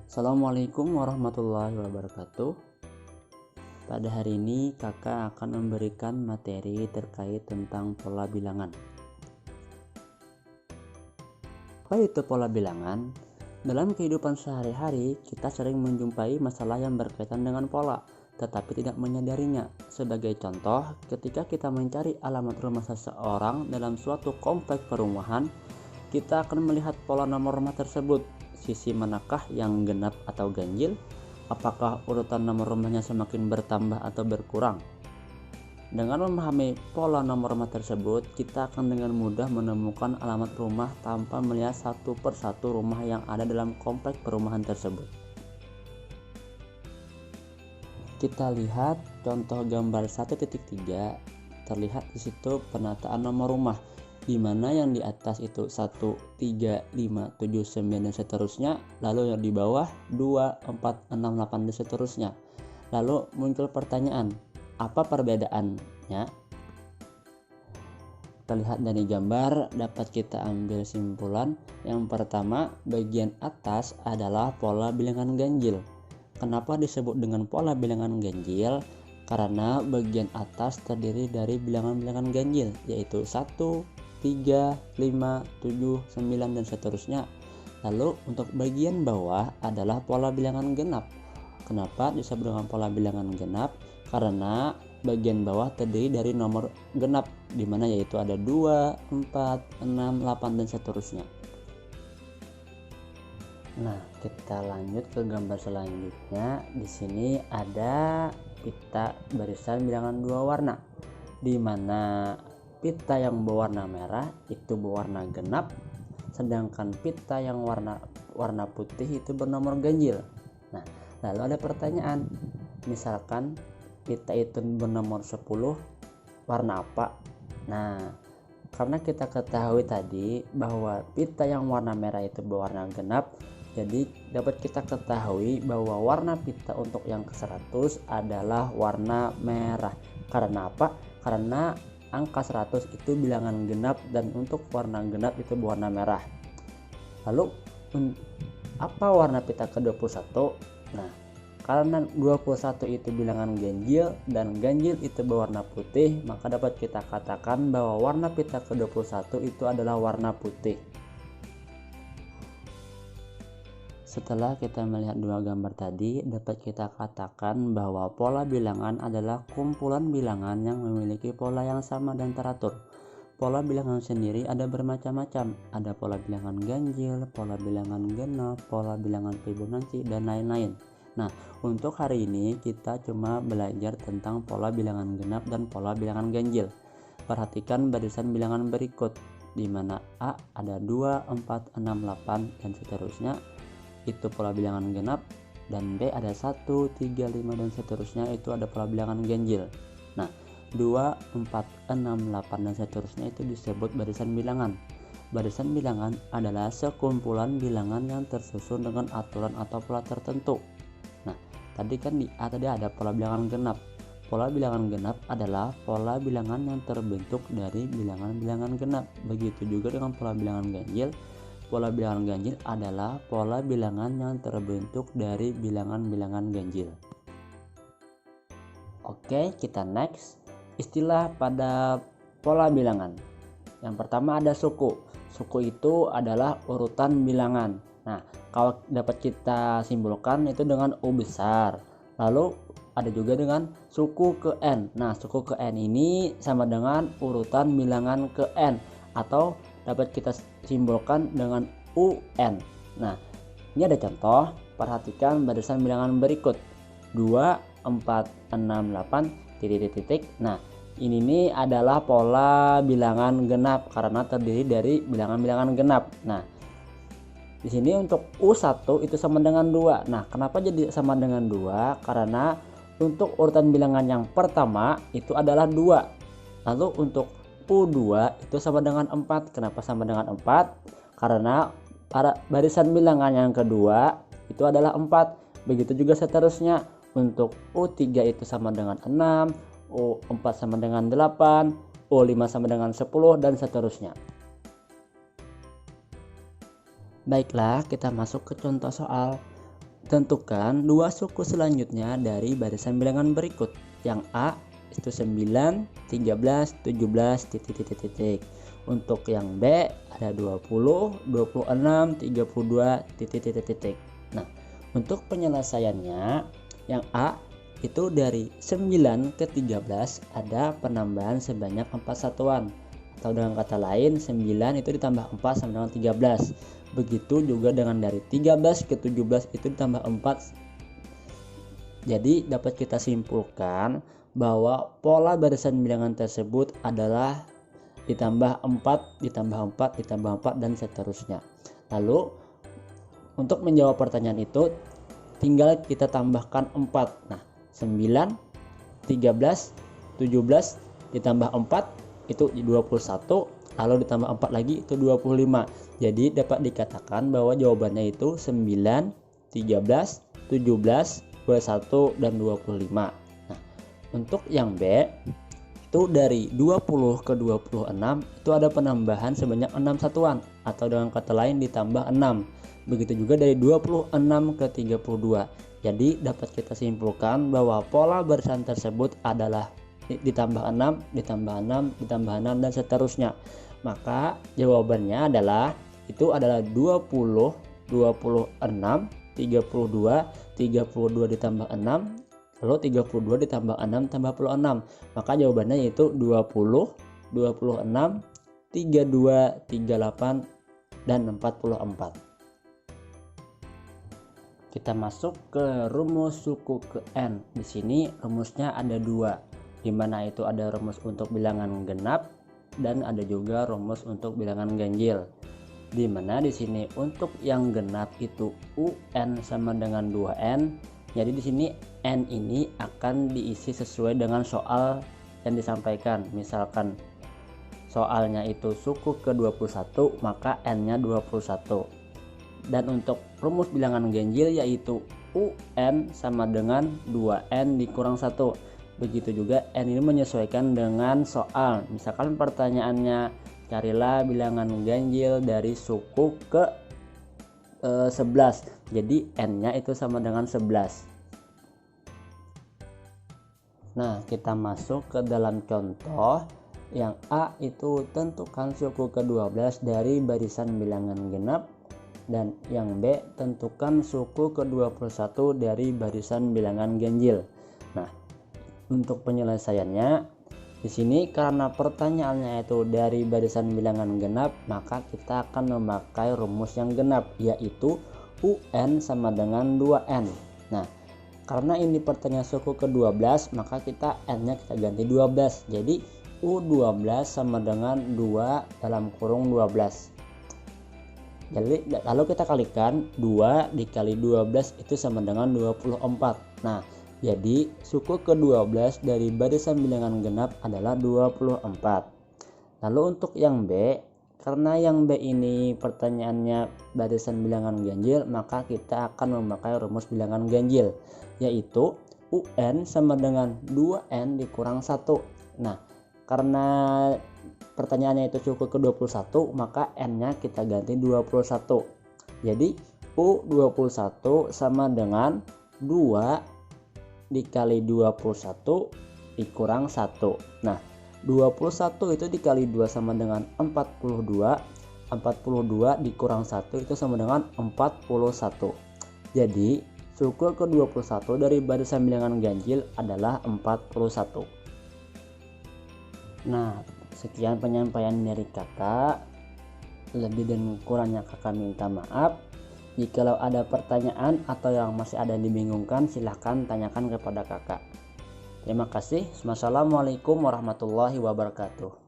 Assalamualaikum warahmatullahi wabarakatuh. Pada hari ini kakak akan memberikan materi terkait tentang pola bilangan. Apa itu pola bilangan? Dalam kehidupan sehari-hari kita sering menjumpai masalah yang berkaitan dengan pola, tetapi tidak menyadarinya. Sebagai contoh, ketika kita mencari alamat rumah seseorang dalam suatu kompleks perumahan, kita akan melihat pola nomor rumah tersebut. Sisi manakah yang genap atau ganjil? Apakah urutan nomor rumahnya semakin bertambah atau berkurang? Dengan memahami pola nomor rumah tersebut, kita akan dengan mudah menemukan alamat rumah tanpa melihat satu persatu rumah yang ada dalam kompleks perumahan tersebut. Kita lihat contoh gambar 1.3. Terlihat di situ penataan nomor rumah, di mana yang di atas itu 1, 3, 5, 7, 9 dan seterusnya, lalu yang di bawah 2, 4, 6, 8 dan seterusnya. Lalu muncul pertanyaan, apa perbedaannya? Terlihat dari gambar dapat kita ambil simpulan. Yang pertama, bagian atas adalah pola bilangan ganjil. Kenapa disebut dengan pola bilangan ganjil? Karena bagian atas terdiri dari bilangan-bilangan ganjil, yaitu 1, 3, 5, 7, 9 dan seterusnya. Lalu untuk bagian bawah adalah pola bilangan genap. Kenapa disebut dengan pola bilangan genap? Karena bagian bawah terdiri dari nomor genap, di mana yaitu ada 2, 4, 6, 8 dan seterusnya. Nah, kita lanjut ke gambar selanjutnya. Di sini ada pita barisan bilangan 2 warna, di mana pita yang berwarna merah itu berwarna genap, sedangkan pita yang warna putih itu bernomor ganjil. Nah, lalu ada pertanyaan, misalkan pita itu bernomor 10, warna apa? Nah, karena kita ketahui tadi bahwa pita yang warna merah itu berwarna genap, jadi dapat kita ketahui bahwa warna pita untuk yang ke-100 adalah warna merah. Karena apa? Karena angka 100 itu bilangan genap dan untuk warna genap itu berwarna merah. Lalu apa warna pita ke-21? Nah, karena 21 itu bilangan ganjil dan ganjil itu berwarna putih, maka dapat kita katakan bahwa warna pita ke-21 itu adalah warna putih. Setelah kita melihat dua gambar tadi, dapat kita katakan bahwa pola bilangan adalah kumpulan bilangan yang memiliki pola yang sama dan teratur. Pola bilangan sendiri ada bermacam-macam, ada pola bilangan ganjil, pola bilangan genap, pola bilangan Fibonacci, dan lain-lain. Nah, untuk hari ini kita cuma belajar tentang pola bilangan genap dan pola bilangan ganjil. Perhatikan barisan bilangan berikut, di mana A ada 2, 4, 6, 8, dan seterusnya. Itu pola bilangan genap, dan B ada 1, 3, 5 dan seterusnya, itu ada pola bilangan ganjil. Nah, 2, 4, 6, 8 dan seterusnya itu disebut barisan bilangan. Barisan bilangan adalah sekumpulan bilangan yang tersusun dengan aturan atau pola tertentu. Nah, tadi kan di A tadi ada pola bilangan genap. Pola bilangan genap adalah pola bilangan yang terbentuk dari bilangan-bilangan genap. Begitu juga dengan pola bilangan ganjil. Pola bilangan ganjil adalah pola bilangan yang terbentuk dari bilangan-bilangan ganjil. Oke, kita next. Istilah pada pola bilangan. Yang pertama ada suku. Suku itu adalah urutan bilangan. Nah, kalau dapat kita simpulkan itu dengan U besar. Lalu ada juga dengan suku ke N. Nah, suku ke N ini sama dengan urutan bilangan ke N, atau dapat kita simpulkan dengan UN. Nah, ini ada contoh. Perhatikan barisan bilangan berikut, 2, 4, 6, 8, titik. Nah, ini adalah pola bilangan genap karena terdiri dari bilangan-bilangan genap. Nah, di sini untuk U1 itu sama dengan 2. Nah, kenapa jadi sama dengan 2? Karena untuk urutan bilangan yang pertama itu adalah 2. Lalu untuk U2 itu sama dengan 4. Kenapa sama dengan 4? Karena pada barisan bilangan yang kedua itu adalah 4. Begitu juga seterusnya. Untuk U3 itu sama dengan 6, U4 sama dengan 8, U5 sama dengan 10 dan seterusnya. Baiklah, kita masuk ke contoh soal. tentukan dua suku selanjutnya dari barisan bilangan berikut. Yang A itu 9, 13, 17, titik. Untuk yang B ada 20, 26, 32, titik. Nah, untuk penyelesaiannya yang A itu dari 9 ke 13 ada penambahan sebanyak 4 satuan. Atau dengan kata lain 9 itu ditambah 4 sama dengan 13. Begitu juga dengan dari 13 ke 17 itu ditambah 4. Jadi dapat kita simpulkan bahwa pola barisan bilangan tersebut adalah ditambah 4, ditambah 4, ditambah 4 dan seterusnya. Lalu untuk menjawab pertanyaan itu tinggal kita tambahkan 4. Nah, 9, 13, 17 ditambah 4 itu 21, lalu ditambah 4 lagi itu 25. Jadi dapat dikatakan bahwa jawabannya itu 9, 13, 17, 21 dan 25. Nah, untuk yang B itu dari 20 ke 26 itu ada penambahan sebanyak 6 satuan, atau dengan kata lain ditambah 6. Begitu juga dari 26 ke 32. Jadi dapat kita simpulkan bahwa pola barisan tersebut adalah ditambah 6, ditambah 6, ditambah 6 dan seterusnya. Maka jawabannya adalah 20, 26, 32, 32 ditambah 6, lalu 32 ditambah 6 tambah 26. Maka jawabannya yaitu 20, 26, 32, 38 dan 44. Kita masuk ke rumus suku ke N. Di sini rumusnya ada 2, di mana itu ada rumus untuk bilangan genap dan ada juga rumus untuk bilangan ganjil. Di mana di sini untuk yang genap itu UN sama dengan 2N. Jadi di sini N ini akan diisi sesuai dengan soal yang disampaikan. Misalkan soalnya itu suku ke 21, maka N-nya 21. Dan untuk rumus bilangan ganjil yaitu UN sama dengan 2N dikurang 1. Begitu juga N ini menyesuaikan dengan soal. Misalkan pertanyaannya carilah bilangan ganjil dari suku ke 11. Jadi N-nya itu sama dengan 11. Nah, kita masuk ke dalam contoh. Yang A itu tentukan suku ke-12 dari barisan bilangan genap. Dan yang B tentukan suku ke-21 dari barisan bilangan ganjil. Nah, untuk penyelesaiannya di sini karena pertanyaannya itu dari barisan bilangan genap, maka kita akan memakai rumus yang genap, yaitu UN sama dengan 2N. Nah, karena ini pertanyaan suku ke-12, maka kita N-nya kita ganti 12. Jadi U12 sama dengan 2 dalam kurung 12. Jadi lalu kita kalikan 2 dikali 12 itu sama dengan 24. Nah, jadi suku ke-12 dari barisan bilangan genap adalah 24. Lalu untuk yang B, karena yang B ini pertanyaannya barisan bilangan ganjil, maka kita akan memakai rumus bilangan ganjil, yaitu UN sama dengan 2N dikurang 1. Nah, karena pertanyaannya itu suku ke-21, maka N-nya kita ganti 21. Jadi U21 sama dengan 2 dikali 21 dikurang 1. Nah, 21 itu dikali 2 sama dengan 42. 42 dikurang 1 itu sama dengan 41. Jadi suku ke-21 dari barisan bilangan ganjil adalah 41. Nah, sekian penyampaian dari kakak. Lebih dan kurangnya kakak minta maaf. Jikalau ada pertanyaan atau yang masih ada dibingungkan, silahkan tanyakan kepada kakak. Terima kasih. Wassalamualaikum warahmatullahi wabarakatuh.